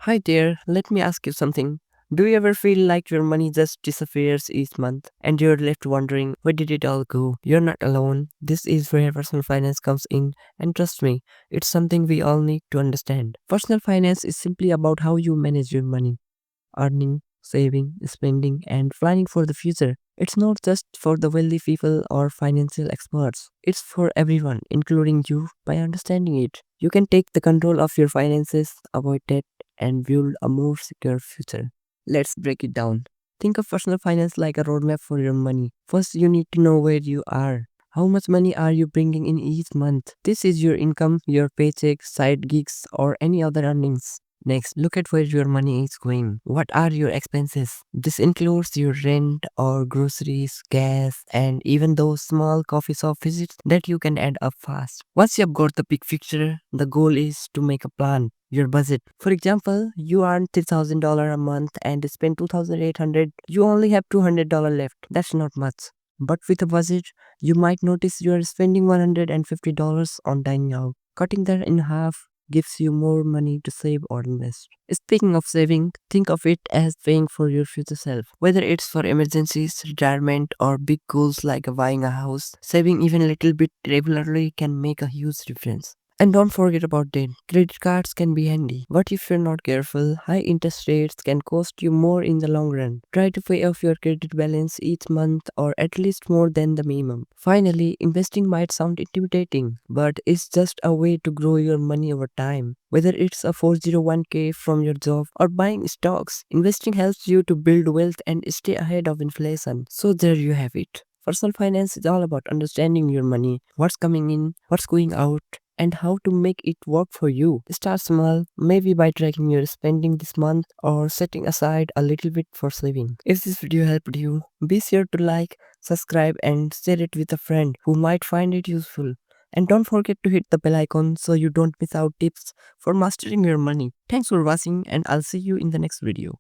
Hi there, let me ask you something. Do you ever feel like your money just disappears each month and you're left wondering where did it all go? You're not alone. This is where personal finance comes in, and trust me, it's something we all need to understand. Personal finance is simply about how you manage your money, earning, saving, spending, and planning for the future. It's not just for the wealthy people or financial experts. It's for everyone, including you. By understanding it, you can take the control of your finances, avoid debt, and build a more secure future. Let's break it down. Think of personal finance like a roadmap for your money. First, you need to know where you are. How much money are you bringing in each month? This is your income, your paycheck, side gigs, or any other earnings. Next, look at where your money is going. What are your expenses? This includes your rent or groceries, gas, and even those small coffee shop visits that you can add up fast. Once you've got the big picture, the goal is to make a plan. Your budget. For example, you earn $3,000 a month and spend 2,800. You only have $200 left. That's not much. But with a budget, you might notice you are spending $150 on dining out. Cutting that in half gives you more money to save or invest. Speaking of saving, think of it as paying for your future self. Whether it's for emergencies, retirement, or big goals like buying a house, saving even a little bit regularly can make a huge difference. And don't forget about debt. Credit cards can be handy, but if you're not careful, high interest rates can cost you more in the long run. Try to pay off your credit balance each month or at least more than the minimum. Finally, investing might sound intimidating, but it's just a way to grow your money over time. Whether it's a 401k from your job or buying stocks, investing helps you to build wealth and stay ahead of inflation. So there you have it. Personal finance is all about understanding your money, what's coming in, what's going out, and how to make it work for you. Start small, maybe by tracking your spending this month or setting aside a little bit for saving. If this video helped you, be sure to like, subscribe, and share it with a friend who might find it useful. And don't forget to hit the bell icon so you don't miss out tips for mastering your money. Thanks for watching, and I'll see you in the next video.